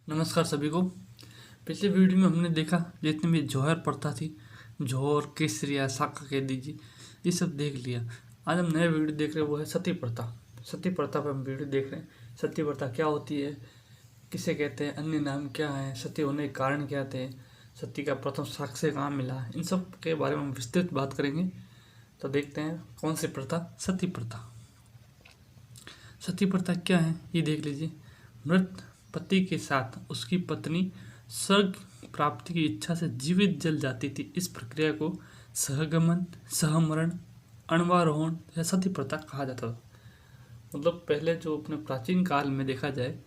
नमस्कार सभी को। पिछले वीडियो में हमने देखा जितनी भी जौहर प्रथा थी, जौहर, केसरिया, साका कह दीजिए, ये सब देख लिया। आज हम नया वीडियो देख रहे हैं, वो है सती प्रथा। सती प्रथा पर हम वीडियो देख रहे हैं। सती प्रथा क्या होती है, किसे कहते हैं, अन्य नाम क्या है, सती होने के कारण क्या थे, सती का प्रथम साक्ष्य कहाँ मिला, इन सब के बारे में हम विस्तृत बात करेंगे। तो देखते हैं कौन सी प्रथा, सती प्रथा। सती प्रथा क्या है ये देख लीजिए। मृत पति के साथ उसकी पत्नी स्वर्ग प्राप्ति की इच्छा से जीवित जल जाती थी। इस प्रक्रिया को सहगमन, सहमरण, अण्वारोहण या सती प्रथा कहा जाता था। मतलब पहले जो अपने प्राचीन काल में देखा जाए,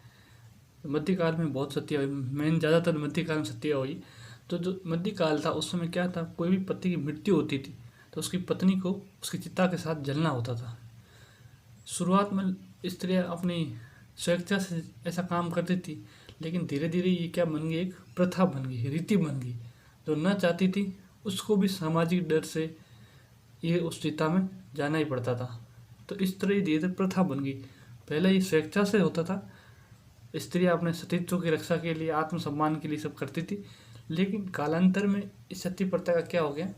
मध्यकाल में बहुत सतियाँ हुई, मेन ज़्यादातर मध्यकाल में सतियाँ हुई। तो जो मध्यकाल था उस समय क्या था, कोई भी पति की मृत्यु होती थी तो उसकी पत्नी को उसकी चिता के साथ जलना होता था। शुरुआत में स्त्रियाँ अपनी स्वेच्छा से ऐसा काम करती थी, लेकिन धीरे धीरे ये क्या बन गई, एक प्रथा बन गई, रीति बन गई। जो न चाहती थी उसको भी सामाजिक डर से ये उस चिता में जाना ही पड़ता था। तो इस तरह ही धीरे धीरे प्रथा बन गई। पहले ये स्वेच्छा से होता था, स्त्रियाँ अपने सतीत्व की रक्षा के लिए, आत्मसम्मान के लिए सब करती थी। लेकिन कालांतर में इस सती प्रथा का क्या हो गया,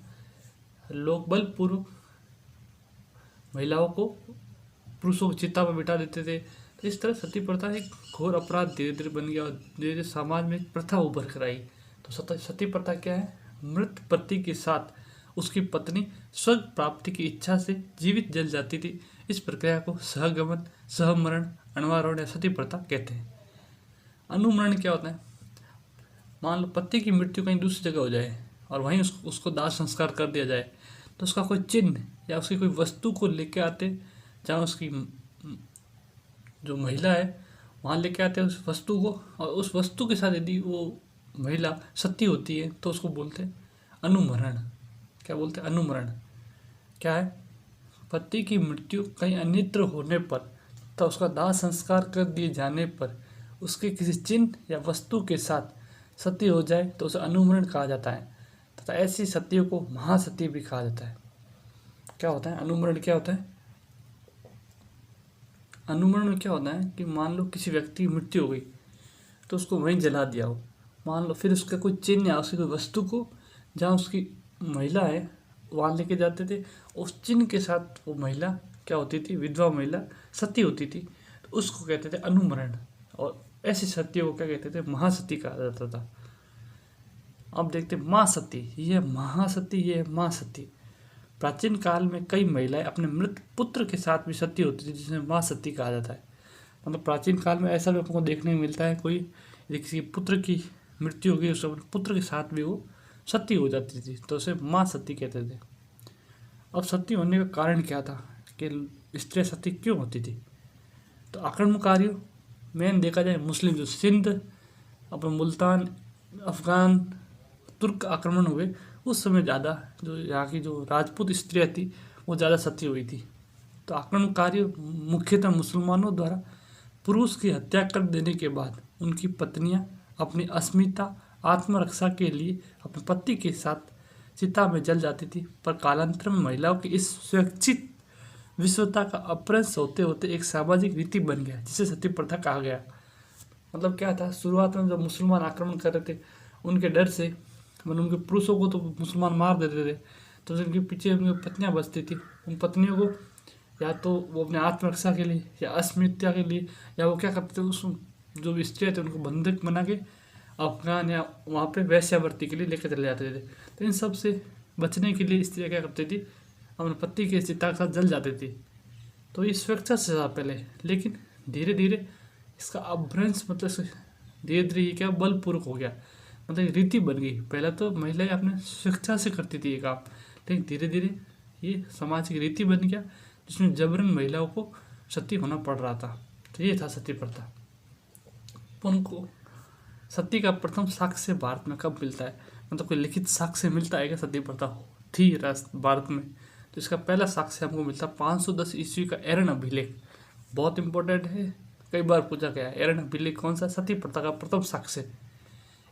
लोग बलपूर्वक महिलाओं को पुरुषों को चिता पर बिठा देते थे। तो इस तरह सती प्रथा एक घोर अपराध धीरे धीरे बन गया और धीरे धीरे समाज में एक प्रथा उभर कर आई। तो सती प्रथा क्या है, मृत पति के साथ उसकी पत्नी स्वर्ग प्राप्ति की इच्छा से जीवित जल जाती थी। इस प्रक्रिया को सहगमन, सहमरण, अण्वारोहण या सती प्रथा कहते हैं। अनुमरण क्या होता है, मान लो पति की मृत्यु कहीं दूसरी जगह हो जाए और वहीं उसको दाह संस्कार कर दिया जाए, तो उसका कोई चिन्ह या उसकी कोई वस्तु को लेके आते, जहाँ उसकी जो महिला है वहाँ लेके आते हैं उस वस्तु को, और उस वस्तु के साथ यदि वो महिला सती होती है तो उसको बोलते हैं अनुमरण। क्या बोलते हैं, अनुमरण। क्या है, पति की मृत्यु कहीं अन्यत्र होने पर तथा उसका दाह संस्कार कर दिए जाने पर उसके किसी चिन्ह या वस्तु के साथ सती हो जाए तो उसे अनुमरण कहा जाता है, तथा ऐसी सतियों को महासती भी कहा जाता है। क्या होता है अनुमरण, क्या होता है, अनुमरण में क्या होता है कि मान लो किसी व्यक्ति की मृत्यु हो गई तो उसको वहीं जला दिया हो, मान लो, फिर उसका कोई चिन्ह या उसकी कोई वस्तु को जहाँ उसकी महिला है वहाँ लेके जाते थे, उस चिन्ह के साथ वो महिला क्या होती थी, विधवा महिला सती होती थी, तो उसको कहते थे अनुमरण। और ऐसी सतियों को क्या कहते थे, महासती कहा जाता था। अब देखते माँ सती, ये महासती, ये माँ सती। प्राचीन काल में कई महिलाएं अपने मृत पुत्र के साथ भी सती होती थी, जिसे माँ सती कहा जाता है। मतलब प्राचीन काल में ऐसा भी आपको देखने को मिलता है, कोई किसी पुत्र की मृत्यु हो गई, उस पुत्र के साथ भी वो सती हो जाती थी, तो उसे माँ सती कहते थे। अब सती होने का कारण क्या था कि स्त्रियाँ सती क्यों होती थी, तो आक्रमणकारियों, मेन देखा जाए मुस्लिम जो सिंध, अपने मुल्तान, अफ़गान, तुर्क आक्रमण हुए उस समय ज़्यादा जो यहाँ की जो राजपूत स्त्रियाँ थी वो ज़्यादा सती हुई थी। तो आक्रमणकारियों मुख्यतः मुसलमानों द्वारा पुरुष की हत्या कर देने के बाद उनकी पत्नियां अपनी अस्मिता, आत्मरक्षा के लिए अपने पति के साथ चिता में जल जाती थी। पर कालांतर में महिलाओं की इस स्वैच्छिक विश्वता का अपभ्रंश होते होते एक सामाजिक रीति बन गया, जिसे सती प्रथा कहा गया। मतलब क्या था, शुरुआत में जब मुसलमान आक्रमण कर रहे थे उनके डर से, मतलब उनके पुरुषों को तो मुसलमान मार देते थे, तो उनके पीछे उनकी पत्नियां बचती थी। उन पत्नियों को या तो वो अपने आत्मरक्षा के लिए या अस्मिता के लिए, या वो क्या करते थे, उस जो भी स्त्रियाँ थे उनको बंधक बना के अफगान या वहाँ पे वैश्यावृत्ति के लिए लेकर चले जाते थे। तो इन सब से बचने के लिए स्त्रियाँ क्या करती थी, अपने पति के चिता के साथ जल जाती थी। तो ये स्वेच्छा से था पहले, लेकिन धीरे धीरे इसका अपभ्रंश, मतलब धीरे धीरे ये क्या बलपूर्वक हो गया, मतलब रीति बन गई। पहले तो महिलाएं अपने स्वेच्छा से करती थी ये काम, लेकिन धीरे धीरे ये समाज की रीति बन गया, जिसमें जबरन महिलाओं को सती होना पड़ रहा था। तो ये था सती प्रथा। उनको सती का प्रथम साक्ष्य भारत में कब मिलता है, मतलब कोई लिखित साक्ष्य मिलता है कि सती प्रथा थी भारत में, तो इसका पहला साक्ष्य हमको मिलता है 510 ईस्वी का एरन अभिलेख। बहुत इंपॉर्टेंट है, कई बार पूछा गया है। एरन अभिलेख कौन सा, सती प्रथा का प्रथम साक्ष्य।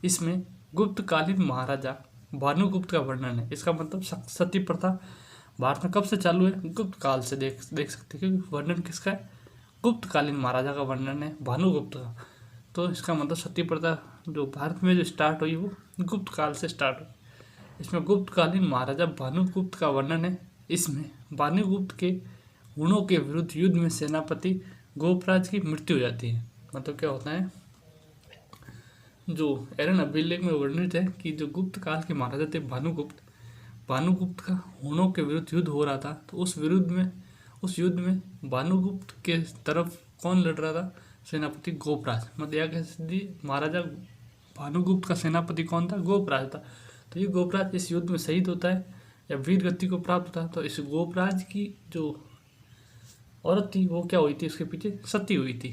इसमें गुप्तकालीन महाराजा भानुगुप्त का वर्णन है। इसका मतलब सती प्रथा भारत में कब से चालू है, गुप्त काल से देख सकते हैं, क्योंकि वर्णन किसका है, गुप्तकालीन महाराजा का वर्णन है, भानुगुप्त का। तो इसका मतलब सती प्रथा जो भारत में जो स्टार्ट हुई वो गुप्त काल से स्टार्ट हुई। इसमें गुप्तकालीन महाराजा भानुगुप्त का वर्णन है। इसमें भानुगुप्त के गुणों के विरुद्ध युद्ध में सेनापति गोपराज की मृत्यु हो जाती है। मतलब क्या होता है, जो एरन अभिलेख में वर्णित है कि जो गुप्त काल के महाराजा थे भानुगुप्त का हुणों के विरुद्ध युद्ध हो रहा था। तो उस युद्ध में भानुगुप्त के तरफ कौन लड़ रहा था? सेनापति गोपराज। मतलब यह कह सकते महाराजा भानुगुप्त का सेनापति कौन था? गोपराज था। तो ये गोपराज इस युद्ध में शहीद होता है या वीर गति को प्राप्त होता है। तो इस गोपराज की जो औरत थी वो क्या हुई थी? उसके पीछे सती हुई थी,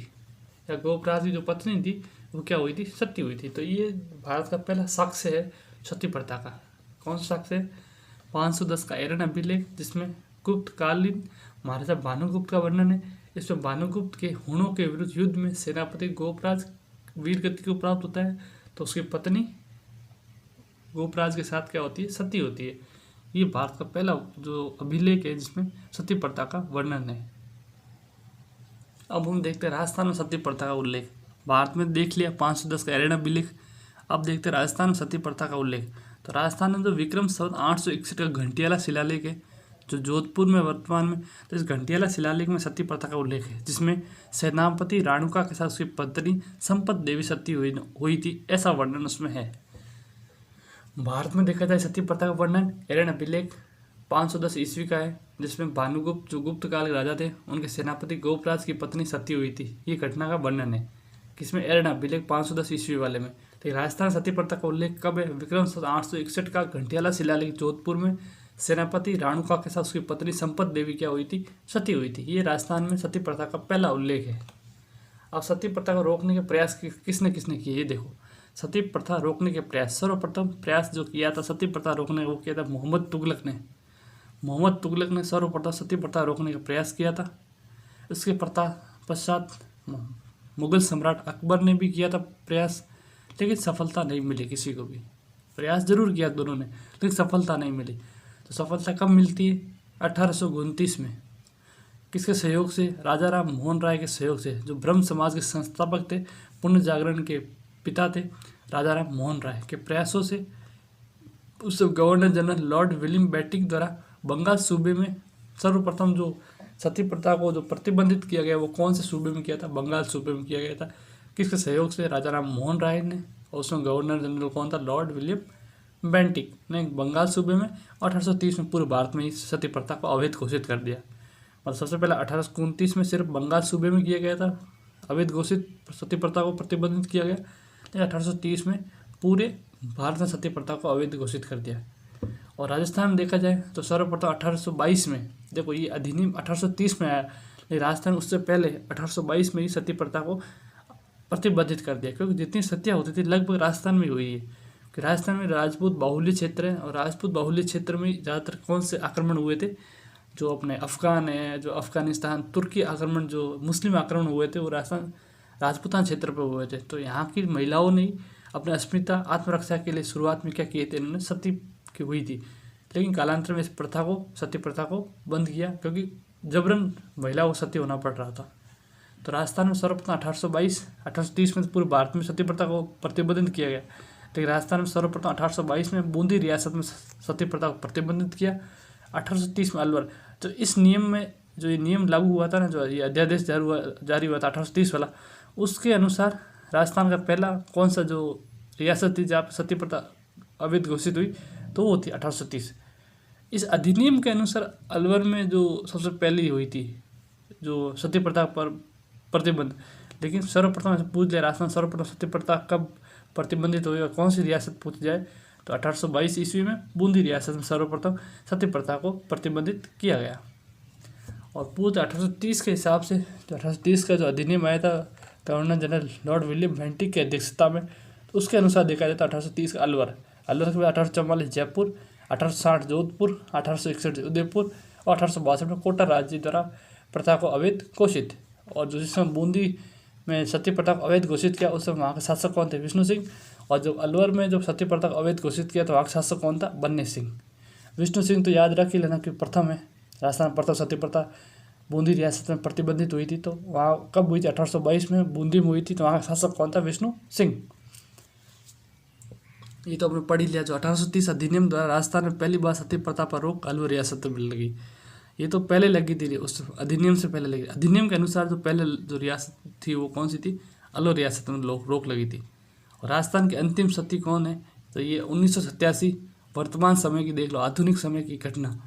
या गोपराज की जो पत्नी थी वो क्या हुई थी? सती हुई थी। तो ये भारत का पहला साक्ष्य है सती प्रथा का। कौन सा साक्ष्य है? 510 का एरन अभिलेख, जिसमें गुप्तकालीन महाराजा भानुगुप्त का वर्णन है। इसमें भानुगुप्त के हुणों के विरुद्ध युद्ध में सेनापति गोपराज वीर गति को प्राप्त होता है। तो उसकी पत्नी गोपराज के साथ क्या होती है? सती होती है। ये भारत का पहला जो अभिलेख है जिसमें सती प्रथा का वर्णन है। अब हम देखते हैं राजस्थान में सती प्रथा का उल्लेख। भारत में देख लिया 510 का एरन अभिलेख। अब देखते हैं राजस्थान में सती प्रथा का उल्लेख। तो राजस्थान में जो विक्रम संवत 861 का घंटियाला शिलालेख है जो जोधपुर में वर्तमान में, तो इस घंटियाला शिलालेख में सती प्रथा का उल्लेख है, जिसमें सेनापति राणुका के साथ उसकी पत्नी संपत देवी सती हुई थी, ऐसा वर्णन उसमें है। भारत में देखा जाए सती प्रथा का वर्णन एरन अभिलेख 510 ईस्वी का है, जिसमें भानुगुप्त जो गुप्त काल के राजा थे उनके सेनापति गोपराज की पत्नी सती हुई थी। ये घटना का वर्णन है किसमें? एरन अभिलेख 510 ईस्वी वाले में। तो राजस्थान सती प्रथा का उल्लेख कब है? विक्रम संवत 861 का घंटियाला शिलालेख जोधपुर में सेनापति राणुका के साथ उसकी पत्नी संपत देवी क्या हुई थी? सती हुई थी। ये राजस्थान में सती प्रथा का पहला उल्लेख है। अब सती प्रथा को रोकने के प्रयास किसने किए? ये देखो, सती प्रथा रोकने के प्रयास, सर्वप्रथम प्रयास जो किया था सती प्रथा रोकने वो किया था मोहम्मद तुगलक ने सर्वप्रथम सती प्रथा रोकने का प्रयास किया था। इसके पश्चात मुगल सम्राट अकबर ने भी किया था प्रयास, लेकिन सफलता नहीं मिली किसी को भी। प्रयास जरूर किया दोनों ने, लेकिन सफलता नहीं मिली। तो सफलता कब मिलती है? 1829 में। किसके सहयोग से? राजा राम मोहन राय के सहयोग से, जो ब्रह्म समाज के संस्थापक थे, पुण्य जागरण के पिता थे राजा राम मोहन राय के प्रयासों से उस governor general Lord William Bentinck द्वारा बंगाल सूबे में सर्वप्रथम जो सती प्रथा को जो प्रतिबंधित किया गया वो कौन से सूबे में किया था? बंगाल सूबे में किया गया था। किसके सहयोग से? राजा राम मोहन राय ने, और उसमें गवर्नर जनरल कौन था? लॉर्ड विलियम बेंटिक ने बंगाल सूबे में। 1830 में पूरे भारत में इस सती प्रथा को अवैध घोषित कर दिया। और सबसे पहले 1829 में सिर्फ बंगाल सूबे में किया गया था अवैध घोषित सती प्रथा को प्रतिबंधित किया गया, लेकिन 1830 में पूरे भारत में सती प्रथा को अवैध घोषित कर दिया। और राजस्थान में देखा जाए तो सर्वप्रथम 1822 में, देखो ये अधिनियम 1830 में आया, लेकिन राजस्थान उससे पहले 1822 में ही सती प्रथा को प्रतिबंधित कर दिया, क्योंकि जितनी सतियाँ होती थी लगभग राजस्थान में हुई है। कि राजस्थान में राजपूत बाहुल्य क्षेत्र है, और राजपूत बाहुल्य क्षेत्र में ज़्यादातर कौन से आक्रमण हुए थे? जो अपने अफगान है, जो अफगानिस्तान, तुर्की आक्रमण, जो मुस्लिम आक्रमण हुए थे वो राजस्थान राजपूतान क्षेत्र पर हुए थे। तो यहाँ की महिलाओं ने अपने अस्मिता आत्मरक्षा के लिए शुरुआत में क्या किए थे? इन्होंने सती की हुई थी, लेकिन कालांतर में इस प्रथा को, सती प्रथा को बंद किया, क्योंकि जबरन महिलाओं को सती होना पड़ रहा था। तो राजस्थान में सर्वप्रथम 1830 में पूरे भारत में सती प्रथा को प्रतिबंधित किया गया, लेकिन राजस्थान में सर्वप्रथम 1822 में बूंदी रियासत में सती प्रथा को प्रतिबंधित किया। 1830 में अलवर, तो इस नियम में जो ये नियम लागू हुआ था ना, जो ये अध्यादेश जारी हुआ था 1830 वाला, उसके अनुसार राजस्थान का पहला कौन सा जो रियासत थी जहाँ पर सती प्रथा अवैध घोषित हुई, तो वो थी 1830। इस अधिनियम के अनुसार अलवर में जो सबसे पहली हुई थी जो सती प्रथा पर प्रतिबंध, लेकिन सर्वप्रथम पूछ लिया राजस्थान सर्वप्रथम सती प्रथा कब प्रतिबंधित हुई और कौन सी रियासत पूछ जाए तो 1822 ईस्वी में बूंदी रियासत में सर्वप्रथम सती प्रथा को प्रतिबंधित किया गया। और पूर्व 1830 के हिसाब से जो 1830 का जो अधिनियम आया था governor general Lord William Bentinck की अध्यक्षता में, तो उसके अनुसार देखा जाए तो 1830 का अलवर के बाद 1844 जयपुर, 1860 जोधपुर, 1861 उदयपुर और 1862 में कोटा राज्य द्वारा प्रथा को अवैध घोषित। और जो जिसमें बूंदी में सती प्रथा को अवैध घोषित किया उस समय वहाँ के शासक कौन थे? विष्णु सिंह। और जब अलवर में जब सती प्रथा को अवैध घोषित किया तो वहाँ का शासक कौन था? बन्ने सिंह। विष्णु सिंह तो याद रख ही लेना कि प्रथम है, राजस्थान प्रथम सती प्रथा बूंदी रियासत में प्रतिबंधित हुई थी। तो वहाँ कब हुई थी? 1822 में बूंदी में हुई थी। तो वहाँ का शासक कौन था? विष्णु सिंह। ये तो आपने पढ़ ही लिया। जो 1830 अधिनियम द्वारा राजस्थान में पहली बार सती प्रथा पर रोक अलवर रियासत में मिल लगी। ये तो पहले लगी थी, उस अधिनियम से पहले लगी। अधिनियम के अनुसार जो पहले जो रियासत थी वो कौन सी थी? अलवर रियासत में रोक लगी थी। और राजस्थान के अंतिम सती कौन है? तो ये 1987 वर्तमान समय की देख लो, आधुनिक समय की घटना।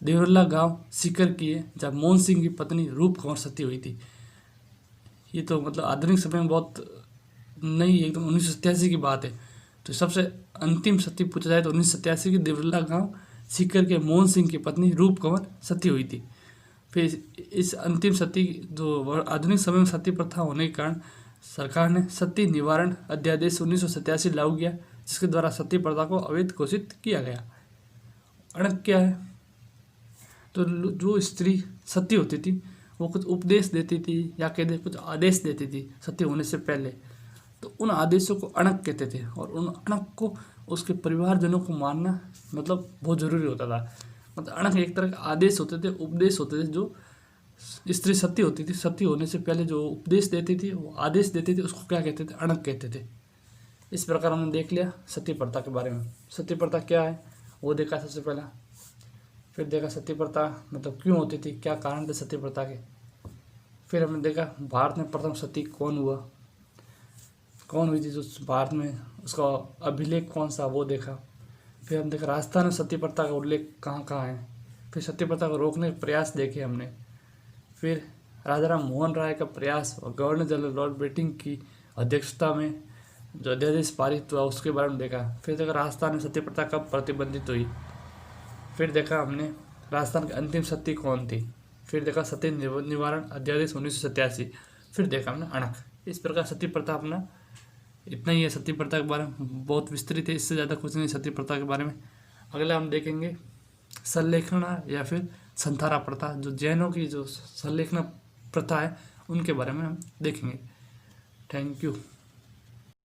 देवरला गांव सीकर की है, जब मोहन सिंह की पत्नी रूप कंवर सती हुई थी। ये तो मतलब आधुनिक समय में बहुत नई, एकदम 1987 की बात है। तो सबसे अंतिम सती पूछा जाए तो 1987 की देवरला गांव सीकर के मोहन सिंह की पत्नी रूप कंवर सती हुई थी। फिर इस अंतिम सती जो आधुनिक समय में सती प्रथा होने के कारण सरकार ने सती निवारण अध्यादेश 1987 लागू किया, जिसके द्वारा सती प्रथा को अवैध घोषित किया गया। अणक क्या है? तो जो स्त्री सती होती थी वो कुछ उपदेश देती थी या कहते कुछ आदेश देती थी सती होने से पहले, तो उन आदेशों को अणक कहते थे। और उन अणक को उसके परिवारजनों को मानना मतलब बहुत ज़रूरी होता था। मतलब अणक एक तरह के आदेश होते थे, उपदेश होते थे। जो स्त्री सती होती थी, सती होने से पहले जो उपदेश देती थी, वो आदेश देती थी, उसको क्या कहते थे? अणक कहते थे। इस प्रकार हमने देख लिया सती प्रथा के बारे में। सती प्रथा क्या है वो देखा सबसे पहला। फिर देखा सती प्रथा मतलब क्यों होती थी, क्या कारण थे सती प्रथा के। फिर हमने देखा भारत में प्रथम सती कौन हुई थी, जो भारत में उसका अभिलेख कौन सा, वो देखा। फिर हम देखा राजस्थान में सती प्रथा का उल्लेख कहाँ कहाँ है। फिर सती प्रथा को रोकने के प्रयास देखे हमने। फिर राजा राम मोहन राय का प्रयास और गवर्नर जनरल लॉर्ड बेटिंग की अध्यक्षता में जो अध्यादेश पारित हुआ उसके बारे में देखा। फिर देखा राजस्थान में सती प्रथा कब प्रतिबंधित हुई। फिर देखा हमने राजस्थान की अंतिम सती कौन थी। फिर देखा सती निवारण अध्यादेश 1987। फिर देखा हमने अणक। इस प्रकार सती प्रथा अपना इतना ही है। सती प्रथा के बारे में बहुत विस्तृत है, इससे ज़्यादा कुछ नहीं सती प्रथा के बारे में। अगला हम देखेंगे संलेखना या फिर संथारा प्रथा, जो जैनों की जो संलेखना प्रथा है उनके बारे में हम देखेंगे। Thank you.